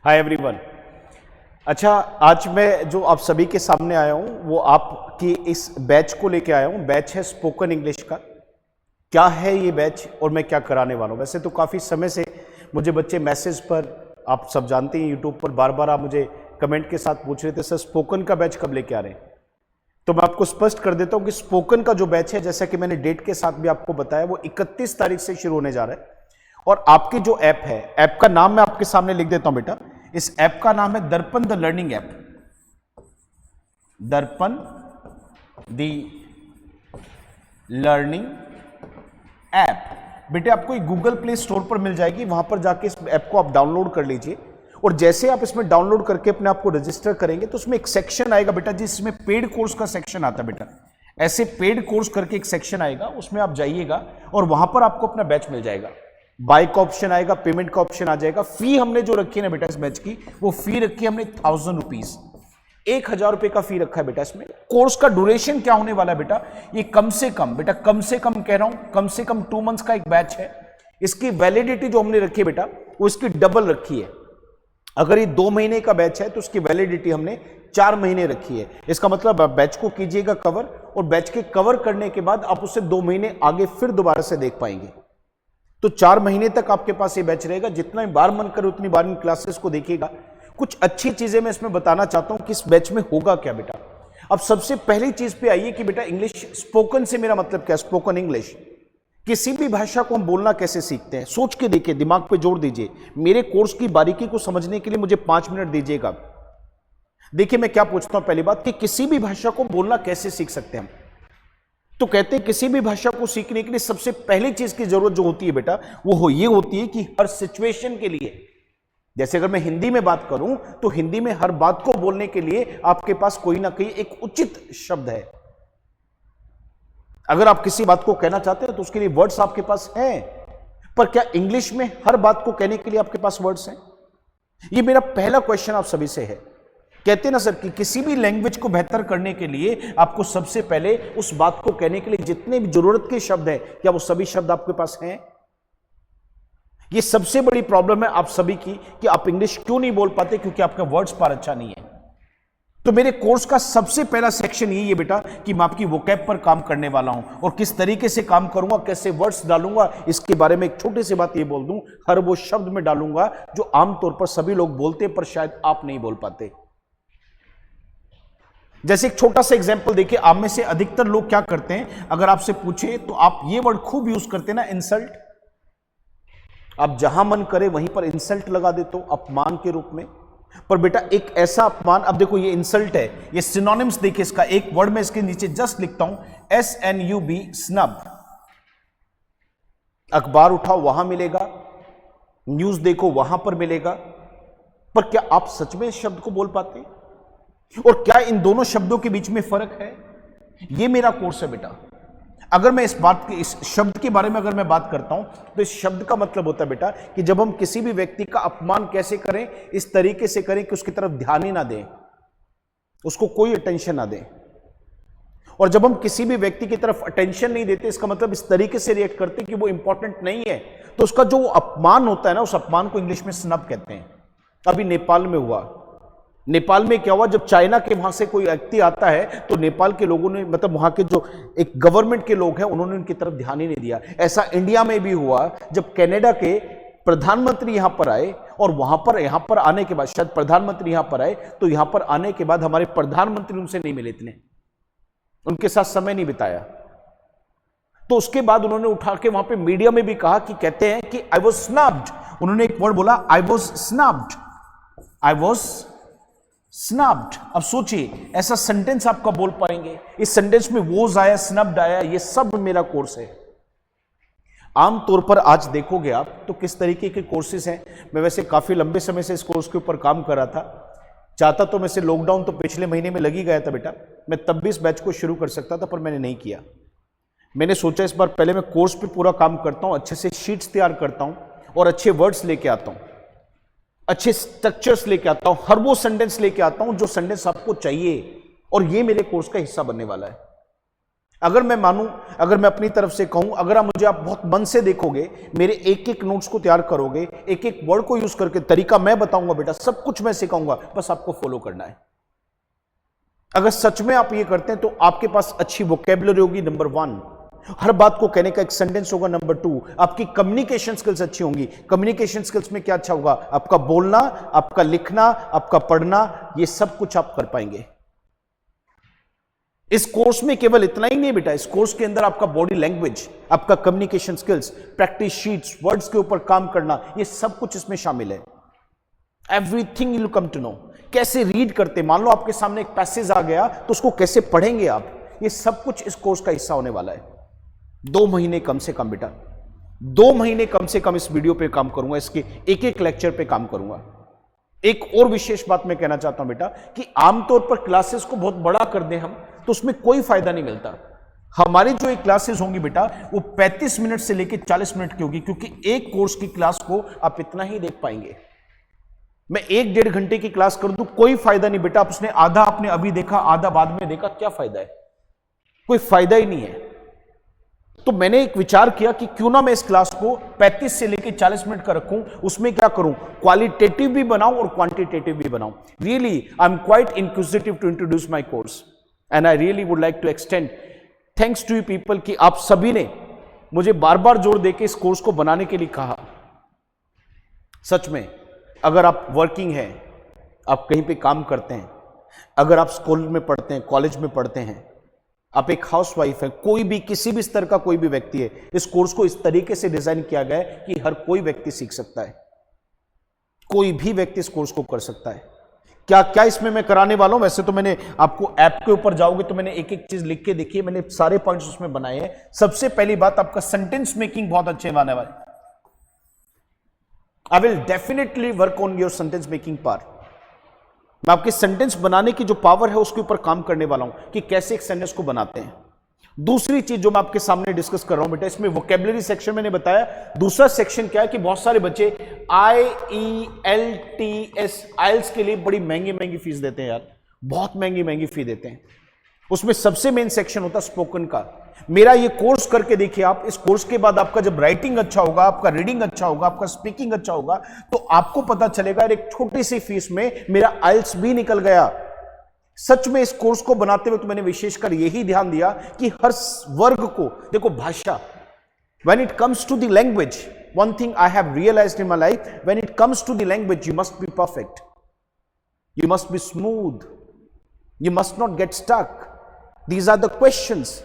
Hi everyone. अच्छा, आज मैं जो आप सभी के सामने आया हूं वो आपकी इस बैच को लेके आया हूं। बैच है स्पोकन इंग्लिश का। क्या है ये बैच और मैं क्या कराने वाला हूं? वैसे तो काफ़ी समय से मुझे बच्चे मैसेज पर, आप सब जानते हैं यूट्यूब पर बार बार आप मुझे कमेंट के साथ पूछ रहे थे सर स्पोकन का बैच कब लेके आ रहे हैं। तो मैं आपको स्पष्ट कर देता हूं कि स्पोकन का जो बैच है, जैसा कि मैंने डेट के साथ भी आपको बताया, वो 31 तारीख से शुरू होने जा रहा है। और आपकी जो ऐप है, ऐप का नाम मैं आपके सामने लिख देता हूं बेटा। इस ऐप का नाम है दर्पण द लर्निंग ऐप। दर्पण द लर्निंग ऐप बेटे आपको गूगल प्ले स्टोर पर मिल जाएगी। वहां पर जाके इस ऐप को आप डाउनलोड कर लीजिए। और जैसे आप इसमें डाउनलोड करके अपने आप को रजिस्टर करेंगे तो उसमें एक सेक्शन आएगा बेटा, जिसमें पेड कोर्स का सेक्शन आता है बेटा। ऐसे पेड कोर्स करके एक सेक्शन आएगा, उसमें आप जाइएगा और वहां पर आपको अपना बैच मिल जाएगा। बाय का ऑप्शन आएगा, पेमेंट का ऑप्शन आ जाएगा। फी हमने जो रखी है ना बेटा इस बैच की, वो फी रखी है हमने 1000 रुपीज, 1000 रुपए का फी रखा है बेटा इसमें। कोर्स का ड्यूरेशन क्या होने वाला है बेटा, ये कम से कम बेटा, कम से कम कह रहा हूं, कम से कम 2 मंथ्स का एक बैच है। इसकी वैलिडिटी जो हमने रखी है बेटा, वो इसकी डबल रखी है। अगर ये 2 महीने का बैच है तो उसकी वैलिडिटी हमने 4 महीने रखी है। इसका मतलब आप बैच को कीजिएगा कवर, और बैच के कवर करने के बाद आप उसे 2 महीने आगे फिर दोबारा से देख पाएंगे। तो 4 महीने तक आपके पास ये बैच रहेगा। जितना बार मन करे उतनी बार इन क्लासेस को देखिएगा। कुछ अच्छी चीजें मैं इसमें बताना चाहता हूं कि इस बैच में होगा क्या बेटा। अब सबसे पहली चीज पे आइए कि बेटा इंग्लिश स्पोकन से मेरा मतलब क्या है। स्पोकन इंग्लिश, किसी भी भाषा को हम बोलना कैसे सीखते हैं, सोच के देखिए, दिमाग पे जोर दीजिए। मेरे कोर्स की बारीकी को समझने के लिए मुझे 5 मिनट दीजिएगा। देखिए मैं क्या पूछता हूं, पहली बात कि किसी भी भाषा को बोलना कैसे सीख सकते हैं हम। तो कहते हैं किसी भी भाषा को सीखने के लिए सबसे पहली चीज की जरूरत जो होती है बेटा, वो ये होती है कि हर सिचुएशन के लिए, जैसे अगर मैं हिंदी में बात करूं तो हिंदी में हर बात को बोलने के लिए आपके पास कोई ना कोई एक उचित शब्द है। अगर आप किसी बात को कहना चाहते हैं तो उसके लिए वर्ड्स आपके पास हैं। पर क्या इंग्लिश में हर बात को कहने के लिए आपके पास वर्ड्स हैं? ये मेरा पहला क्वेश्चन आप सभी से है। कहते ना सर कि किसी भी लैंग्वेज को बेहतर करने के लिए आपको सबसे पहले उस बात को कहने के लिए जितने भी जरूरत के शब्द हैं, क्या वो सभी शब्द आपके पास हैं? ये सबसे बड़ी प्रॉब्लम है आप सभी की कि आप इंग्लिश क्यों नहीं बोल पाते, क्योंकि आपका वर्ड्स पार अच्छा नहीं है। तो मेरे कोर्स का सबसे पहला सेक्शन यही है बेटा कि मैं आपकी वोकैब पर काम करने वाला हूं, और किस तरीके से काम करूंगा, कैसे वर्ड्स डालूंगा, इसके बारे में एक छोटी सी बात ये बोल दूं। हर वो शब्द में डालूंगा जो आमतौर पर सभी लोग बोलते हैं पर शायद आप नहीं बोल पाते। जैसे एक छोटा सा एग्जांपल देखिए, आप में से अधिकतर लोग क्या करते हैं, अगर आपसे पूछे तो आप ये वर्ड खूब यूज करते हैं ना, इंसल्ट। आप जहां मन करे वहीं पर इंसल्ट लगा देते हो अपमान के रूप में। पर बेटा एक ऐसा अपमान, अब देखो ये इंसल्ट है, ये सिनोनिम्स देखिए इसका, एक वर्ड में इसके नीचे जस्ट लिखता हूं SNUB, स्नब। अखबार उठाओ वहां मिलेगा, न्यूज देखो वहां पर मिलेगा। पर क्या आप सच में इस शब्द को बोल पाते हैं? और क्या इन दोनों शब्दों के बीच में फर्क है? ये मेरा कोर्स है बेटा। अगर मैं इस शब्द के बारे में अगर मैं बात करता हूं तो इस शब्द का मतलब होता है बेटा कि जब हम किसी भी व्यक्ति का अपमान कैसे करें, इस तरीके से करें कि उसकी तरफ ध्यान ही ना दें, उसको कोई अटेंशन ना दें। और जब हम किसी भी व्यक्ति की तरफ अटेंशन नहीं देते, इसका मतलब इस तरीके से रिएक्ट करते कि वो इंपॉर्टेंट नहीं है, तो उसका जो अपमान होता है ना, उस अपमान को इंग्लिश में स्नब कहते हैं। अभी नेपाल में हुआ, नेपाल में क्या हुआ, जब चाइना के वहां से कोई व्यक्ति आता है तो नेपाल के लोगों ने, मतलब वहां के जो एक गवर्नमेंट के लोग हैं, उन्होंने उनकी तरफ ध्यान ही नहीं दिया। ऐसा इंडिया में भी हुआ जब कनाडा के प्रधानमंत्री यहां पर आए, और यहां पर आने के बाद, शायद प्रधानमंत्री यहां पर आए तो यहां पर आने के बाद हमारे प्रधानमंत्री उनसे नहीं मिले, इतने उनके साथ समय नहीं बिताया। तो उसके बाद उन्होंने उठा के वहां पे मीडिया में भी कहा कि, कहते हैं कि आई वॉज स्नब्ड। उन्होंने एक वर्ड बोला, I was snubbed, I was snubbed. अब सोचिए ऐसा सेंटेंस आपका बोल पाएंगे? इस सेंटेंस में वोज आया, स्नब्ड आया, ये सब मेरा कोर्स है। आमतौर पर आज देखोगे आप तो किस तरीके के कोर्सेज हैं। मैं वैसे काफी लंबे समय से इस कोर्स के ऊपर काम कर रहा था। चाहता तो मैं से लॉकडाउन तो पिछले महीने में लग ही गया था बेटा, मैं तब भी इस बैच को शुरू कर सकता था, पर मैंने नहीं किया। मैंने सोचा इस बार पहले मैं कोर्स पे पूरा काम करता हूं, अच्छे से शीट्स तैयार करता हूं और अच्छे वर्ड्स लेके आता हूं, अच्छे स्ट्रक्चर्स लेके आता हूं, हर वो सेंटेंस लेके आता हूं जो सेंटेंस आपको चाहिए, और ये मेरे कोर्स का हिस्सा बनने वाला है। अगर मैं मानूं, अगर मैं अपनी तरफ से कहूं, अगर आप मुझे बहुत मन से देखोगे, मेरे एक एक नोट्स को तैयार करोगे, एक एक वर्ड को यूज करके, तरीका मैं बताऊंगा बेटा, सब कुछ मैं सिखाऊंगा, बस आपको फॉलो करना है। अगर सच में आप ये करते हैं तो आपके पास अच्छी वोकेबुलरी होगी, नंबर 1, हर बात को कहने का एक सेंटेंस होगा, नंबर 2, आपकी कम्युनिकेशन स्किल्स अच्छी होंगी। कम्युनिकेशन स्किल्स में क्या अच्छा होगा? आपका बोलना, आपका लिखना, आपका पढ़ना, ये सब कुछ आप कर पाएंगे। इस कोर्स में केवल इतना ही नहीं बेटा, इस कोर्स के अंदर आपका बॉडी लैंग्वेज, आपका communication skills, practice sheets, words के ऊपर काम करना, ये सब कुछ इसमें शामिल है। Everything you will come to know. कैसे रीड करते, मान लो आपके सामने एक पैसेज आ गया तो उसको कैसे पढ़ेंगे आप, ये सब कुछ इस कोर्स का हिस्सा होने वाला है। 2 महीने कम से कम बेटा, 2 महीने कम से कम इस वीडियो पे काम करूंगा, इसके एक एक लेक्चर पे काम करूंगा। एक और विशेष बात मैं कहना चाहता हूं बेटा, कि आमतौर पर क्लासेस को बहुत बड़ा कर दें हम, तो उसमें कोई फायदा नहीं मिलता। हमारी जो एक क्लासेस होंगी बेटा, वो 35 मिनट से लेकर 40 मिनट की होगी, क्योंकि एक कोर्स की क्लास को आप इतना ही देख पाएंगे। मैं 1-1.5 घंटे की क्लास कर दूं, कोई फायदा नहीं बेटा। आप उसने आधा आपने अभी देखा, आधा बाद में देखा, क्या फायदा है? कोई फायदा ही नहीं है। तो मैंने एक विचार किया कि क्यों ना मैं इस क्लास को 35 से लेकर 40 मिनट का रखूं, उसमें क्या करूं, क्वालिटेटिव भी बनाऊं और क्वांटिटेटिव भी बनाऊं। Really I am quite inquisitive to introduce my course and I really would like to extend thanks to you people कि आप सभी ने मुझे बार बार जोर देके इस कोर्स को बनाने के लिए कहा। सच में, अगर आप वर्किंग हैं, आप कहीं पे काम करते हैं, अगर आप स्कूल में पढ़ते हैं, कॉलेज में पढ़ते हैं, आप एक हाउसवाइफ है, कोई भी किसी भी स्तर का कोई भी व्यक्ति है, इस कोर्स को इस तरीके से डिजाइन किया गया है कि हर कोई व्यक्ति सीख सकता है। कोई भी व्यक्ति इस कोर्स को कर सकता है। क्या क्या इसमें मैं कराने वाला हूं? वैसे तो मैंने आपको ऐप के ऊपर जाओगे तो मैंने एक एक चीज लिख के देखी है, मैंने सारे पॉइंट्स उसमें बनाए हैं। सबसे पहली बात, आपका सेंटेंस मेकिंग बहुत अच्छे आने वाले। I will definitely work on your sentence making part. मैं आपके सेंटेंस बनाने की जो पावर है उसके ऊपर काम करने वाला हूं कि कैसे एक सेंटेंस को बनाते हैं। दूसरी चीज जो मैं आपके सामने डिस्कस कर रहा हूं बेटा, इसमें वोकेबुलरी सेक्शन मैंने बताया। दूसरा सेक्शन क्या है कि बहुत सारे बच्चे IELTS के लिए बड़ी महंगी महंगी फीस देते हैं यार, बहुत महंगी महंगी फी देते हैं। उसमें सबसे मेन सेक्शन होता है स्पोकन का। मेरा ये कोर्स करके देखिए आप, इस कोर्स के बाद आपका जब राइटिंग अच्छा होगा, आपका रीडिंग अच्छा होगा, आपका स्पीकिंग अच्छा होगा, तो आपको पता चलेगा एक छोटी सी फीस में मेरा IELTS भी निकल गया। सच में इस कोर्स को बनाते हुए तो मैंने विशेषकर यही ध्यान दिया कि हर वर्ग को देखो। भाषा, when it comes to the language, one thing I have realized in my life, when it comes to the language, you must be perfect, you must be smooth, you must not get stuck. These are the questions.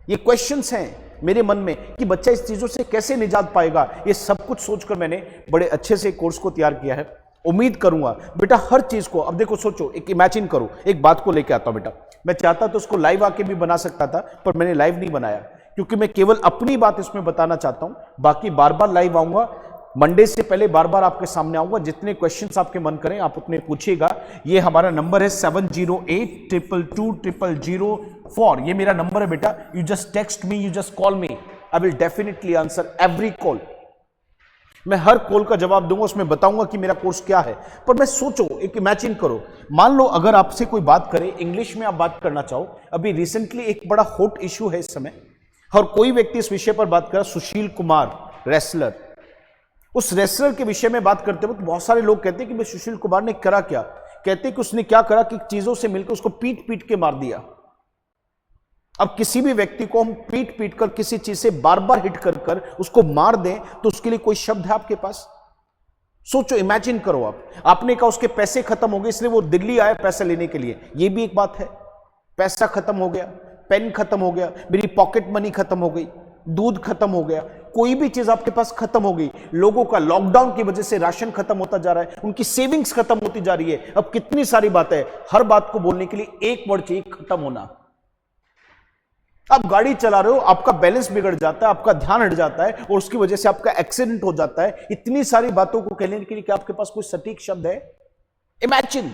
ये questions हैं मेरे मन में कि बच्चा इस चीजों से कैसे निजात पाएगा। ये सब कुछ सोचकर मैंने बड़े अच्छे से कोर्स को तैयार किया है। उम्मीद करूंगा बेटा हर चीज को, अब देखो सोचो, एक इमेजिन करो, एक बात को लेके आता हूं बेटा। मैं चाहता तो उसको लाइव आके भी बना सकता था, पर मैंने लाइव नहीं बनाया क्योंकि मैं केवल अपनी बात इसमें बताना चाहता हूं। बाकी बार बार लाइव आऊंगा, मंडे से पहले बार बार आपके सामने आऊंगा। जितने क्वेश्चंस आपके मन करें आप उतने पूछिएगा। ये हमारा नंबर है 7082220004। ये मेरा नंबर है बेटा। You just text me, you just call me, I will definitely answer every call. मैं हर कॉल का जवाब दूंगा, उसमें बताऊंगा कि मेरा कोर्स क्या है। पर मैं सोचो, एक इमेजिन करो, मान लो अगर आपसे कोई बात करे, इंग्लिश में आप बात करना चाहो। अभी रिसेंटली एक बड़ा हॉट इश्यू है इस समय, और कोई व्यक्ति इस विषय पर बात कर, सुशील कुमार रेसलर। उस रेसलर के विषय में बात करते वक्त बहुत सारे लोग कहते हैं कि भाई सुशील कुमार ने करा क्या। कहते हैं कि उसने क्या करा कि चीजों से मिलकर उसको पीट पीट के मार दिया। अब किसी भी व्यक्ति को हम पीट पीट कर किसी चीज से बार बार हिट कर कर उसको मार दें तो उसके लिए कोई शब्द है आपके पास? सोचो, इमेजिन करो आप। आपने कहा उसके पैसे खत्म हो गए इसलिए वो दिल्ली आया पैसा लेने के लिए, ये भी एक बात है। पैसा खत्म हो गया, पेन खत्म हो गया, मेरी पॉकेट मनी खत्म हो गई, दूध खत्म हो गया, कोई भी चीज आपके पास खत्म हो गई। लोगों का लॉकडाउन की वजह से राशन खत्म होता जा रहा है, उनकी सेविंग्स खत्म होती जा रही है। अब कितनी सारी बातें, हर बात को बोलने के लिए एक वर्ड चाहिए, खत्म होना। आप गाड़ी चला रहे हो, आपका बैलेंस बिगड़ जाता है, आपका ध्यान हट जाता है और उसकी वजह से आपका एक्सीडेंट हो जाता है। इतनी सारी बातों को कहने के लिए क्या आपके पास कोई सटीक शब्द है? इमेजिन।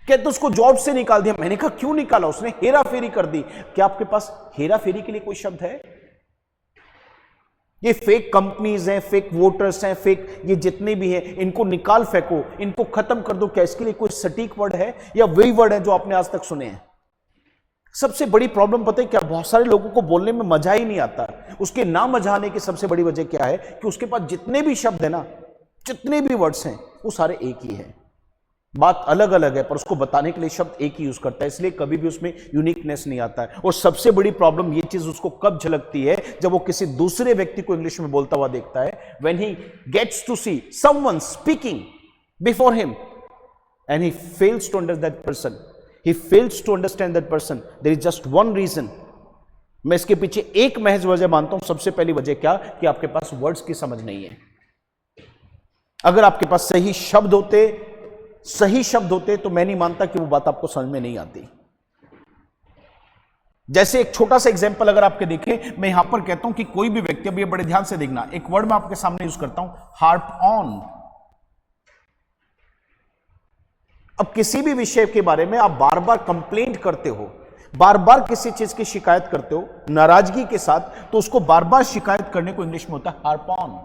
कहते तो उसको जॉब से निकाल दिया। मैंने कहा क्यों निकाला? उसने हेरा फेरी कर दी। क्या आपके पास हेरा फेरी के लिए कोई शब्द है? ये फेक कंपनीज हैं, फेक वोटर्स हैं, फेक ये जितने भी हैं, इनको निकाल फेंको, इनको खत्म कर दो। क्या इसके लिए कोई सटीक वर्ड है या वही वर्ड है जो आपने आज तक सुने हैं? सबसे बड़ी प्रॉब्लम पता है क्या, बहुत सारे लोगों को बोलने में मजा ही नहीं आता। उसके ना मजा आने की सबसे बड़ी वजह क्या है कि उसके पास जितने भी शब्द है ना, जितने भी वर्ड्स हैं, वो सारे एक ही है। बात अलग अलग है पर उसको बताने के लिए शब्द एक ही यूज करता है, इसलिए कभी भी उसमें यूनिकनेस नहीं आता है। और सबसे बड़ी प्रॉब्लम ये चीज उसको कब झलकती है, जब वो किसी दूसरे व्यक्ति को इंग्लिश में बोलता हुआ देखता है। When he gets to see someone speaking before him and he fails to understand that person, he fails to understand that person, there is just one reason। मैं इसके पीछे एक महज वजह मानता हूं। सबसे पहली वजह क्या, कि आपके पास वर्ड्स की समझ नहीं है। अगर आपके पास सही शब्द होते तो मैं नहीं मानता कि वो बात आपको समझ में नहीं आती। जैसे एक छोटा सा एग्जांपल अगर आपके देखें, मैं यहां पर कहता हूं कि कोई भी व्यक्ति, अब ये बड़े ध्यान से देखना, एक वर्ड मैं आपके सामने यूज करता हूं, हार्प ऑन। अब किसी भी विषय के बारे में आप बार बार कंप्लेंट करते हो, बार बार किसी चीज की शिकायत करते हो नाराजगी के साथ, तो उसको बार बार शिकायत करने को इंग्लिश में होता है हार्प ऑन।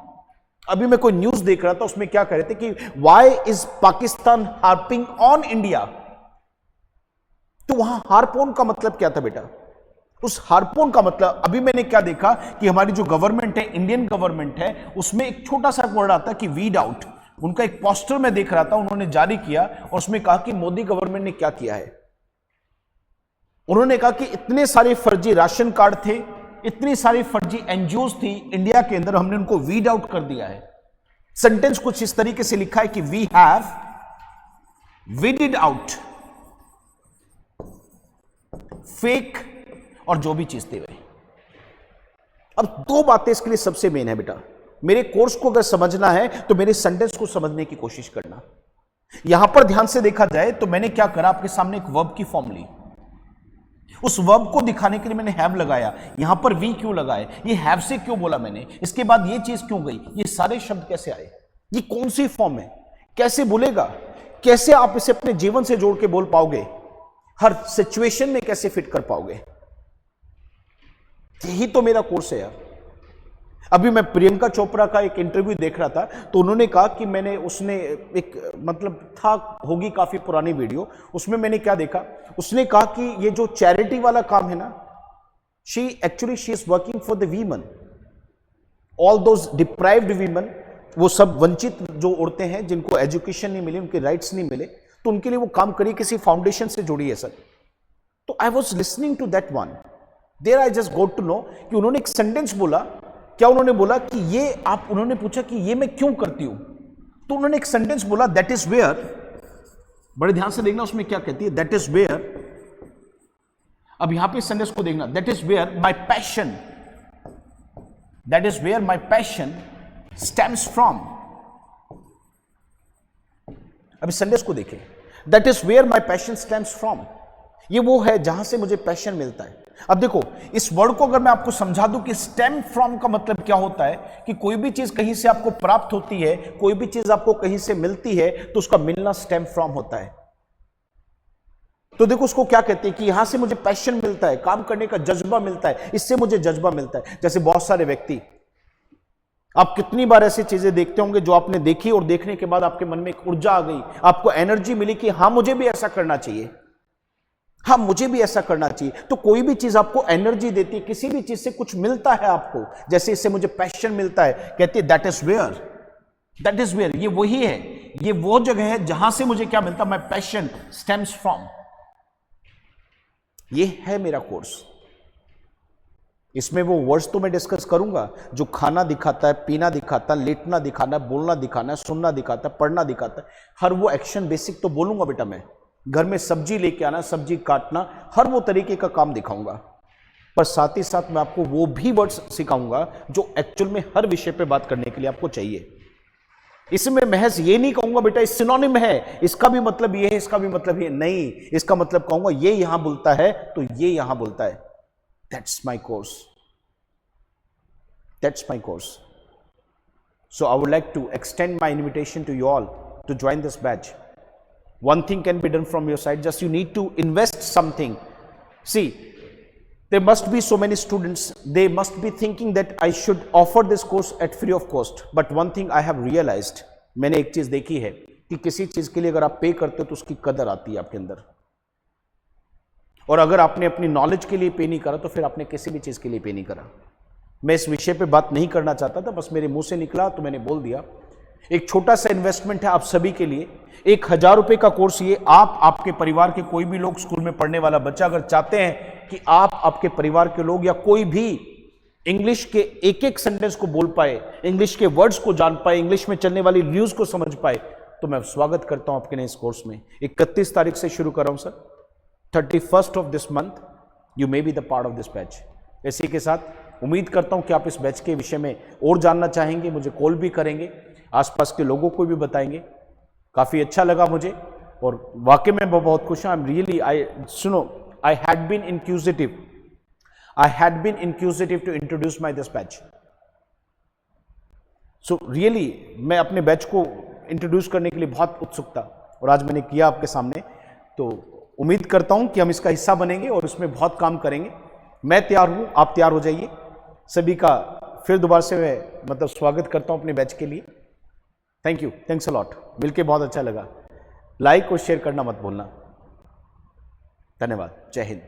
अभी मैं कोई न्यूज देख रहा था, उसमें क्या कह रहे थे कि why is Pakistan harping on India. तो वहां हार्प ऑन का मतलब क्या था बेटा? उस हार्प ऑन का मतलब, अभी मैंने क्या देखा कि हमारी जो गवर्नमेंट है, इंडियन गवर्नमेंट है, उसमें एक छोटा सा वर्ड आता है कि वीड आउट। उनका एक पोस्टर में देख रहा था, उन्होंने जारी किया और उसमें कहा कि मोदी गवर्नमेंट ने क्या किया है। उन्होंने कहा कि इतने सारे फर्जी राशन कार्ड थे, इतनी सारी फर्जी एनजीओ थी इंडिया के अंदर, हमने उनको वीड आउट कर दिया है। सेंटेंस कुछ इस तरीके से लिखा है कि we have weeded out fake और जो भी चीज थे वे। अब दो बातें इसके लिए सबसे मेन है बेटा। मेरे कोर्स को अगर समझना है तो मेरे सेंटेंस को समझने की कोशिश करना। यहां पर ध्यान से देखा जाए तो मैंने क्या करा, आपके सामने एक वर्ब की फॉर्म ली। उस वर्ब को दिखाने के लिए मैंने हैव लगाया। यहां पर वी क्यों लगाए, ये हैव से क्यों बोला मैंने, इसके बाद ये चीज क्यों गई, ये सारे शब्द कैसे आए, ये कौन सी फॉर्म है, कैसे बोलेगा, कैसे आप इसे अपने जीवन से जोड़ के बोल पाओगे, हर सिचुएशन में कैसे फिट कर पाओगे। यही तो मेरा कोर्स है यार। अभी मैं प्रियंका चोपड़ा का एक इंटरव्यू देख रहा था, तो उन्होंने कहा कि उसने एक मतलब था, होगी काफी पुरानी वीडियो, उसमें मैंने क्या देखा, उसने कहा कि ये जो चैरिटी वाला काम है ना, she is working for the women, all those deprived women, वो सब वंचित जो औरतें हैं जिनको एजुकेशन नहीं मिली, उनके राइट्स नहीं मिले, तो उनके लिए वो काम करी, किसी फाउंडेशन से जुड़ी है सर। तो I was listening to that one, there I just got to know कि उन्होंने एक सेंटेंस बोला। क्या उन्होंने बोला कि ये आप, उन्होंने पूछा कि ये मैं क्यों करती हूं, तो उन्होंने एक सेंटेंस बोला, दैट इज वेयर, बड़े ध्यान से देखना उसमें क्या कहती है, दैट इज वेयर। अब यहां पे सेंटेंस को देखना, that is where my passion, that is where my passion stems from. अब इस सेंटेंस को देखें, that is where my passion stems from, ये वो है जहां से मुझे पैशन मिलता है। अब देखो, इस वर्ड को अगर मैं आपको समझा दूं कि स्टेम फ्रॉम का मतलब क्या होता है, कि कोई भी चीज कहीं से आपको प्राप्त होती है, कोई भी चीज आपको कहीं से मिलती है, तो उसका मिलना स्टेम फ्रॉम होता है। तो देखो उसको क्या कहते हैं कि यहां से मुझे पैशन मिलता है, काम करने का जज्बा मिलता है, इससे मुझे जज्बा मिलता है। जैसे बहुत सारे व्यक्ति, आप कितनी बार ऐसी चीजें देखते होंगे जो आपने देखी और देखने के बाद आपके मन में एक ऊर्जा आ गई, आपको एनर्जी मिली कि हाँ मुझे भी ऐसा करना चाहिए, हाँ मुझे भी ऐसा करना चाहिए। तो कोई भी चीज आपको एनर्जी देती है, किसी भी चीज से कुछ मिलता है आपको, जैसे इससे मुझे पैशन मिलता है, कहती है that is where, that is where, ये वही है, ये वो जगह है जहां से मुझे क्या मिलता है, माय पैशन स्टेम्स फ्रॉम। ये है मेरा कोर्स। इसमें वो वर्ड्स तो मैं डिस्कस करूंगा जो खाना दिखाता है, पीना दिखाता है, लेटना दिखाना है, बोलना दिखाना है, सुनना दिखाता है, पढ़ना दिखाता है, हर वो एक्शन बेसिक तो बोलूंगा बेटा। मैं घर में सब्जी लेके आना, सब्जी काटना, हर वो तरीके का काम दिखाऊंगा, पर साथ ही साथ मैं आपको वो भी वर्ड्स सिखाऊंगा जो एक्चुअल में हर विषय पे बात करने के लिए आपको चाहिए। इसमें महज ये नहीं कहूंगा बेटा इस सिनोनिम है, इसका भी मतलब ये है, इसका भी मतलब ये नहीं, इसका मतलब कहूंगा ये यहां बोलता है तो ये यहां बोलता है। That's my course, that's my course. So I would like to extend my invitation to you all to join this batch. One thing can be done from your side, just you need to invest something. See, there must be so many students, they must be thinking that I should offer this course at free of cost. But one thing I have realized, मैंने एक चीज देखी है कि किसी चीज के लिए अगर आप पे करते हो तो उसकी कदर आती है आपके अंदर। और अगर आपने अपनी नॉलेज के लिए पे नहीं करा तो फिर आपने किसी भी चीज़ के लिए पे नहीं करा। मैं इस विषय पे बात नहीं करना चाहता था, बस मेरे मुंह से निकला तो मैंने बोल दिया। एक छोटा सा इन्वेस्टमेंट है आप सभी के लिए, 1000 रुपए का कोर्स। ये आप, आपके परिवार के कोई भी लोग, स्कूल में पढ़ने वाला बच्चा अगर चाहते हैं कि आप, आपके परिवार के लोग या कोई भी इंग्लिश के एक एक सेंटेंस को बोल पाए, इंग्लिश के वर्ड्स को जान पाए, इंग्लिश में चलने वाली न्यूज को समझ पाए, तो मैं स्वागत करता हूं आपके नए इस कोर्स में। 31 तारीख से शुरू कर रहा हूं sir. 31st of this month you may be the part of this batch. इसी के साथ उम्मीद करता हूं कि आप इस बैच के विषय में और जानना चाहेंगे, मुझे कॉल भी करेंगे, आसपास के लोगों को भी बताएंगे। काफी अच्छा लगा मुझे और वाकई में मैं बहुत खुश हूं। I am really, I had been inquisitive to introduce my this batch. So really मैं अपने बैच को इंट्रोड्यूस करने के लिए बहुत उत्सुक था और आज मैंने किया आपके सामने। तो उम्मीद करता हूं कि हम इसका हिस्सा बनेंगे और इसमें बहुत काम करेंगे। मैं तैयार हूं, आप तैयार हो जाइए। सभी का फिर दोबारा से मैं स्वागत करता हूं अपने बैच के लिए। Thank you, thanks a lot. मिलके बहुत अच्छा लगा। लाइक और शेयर करना मत भूलना। धन्यवाद। जय हिंद।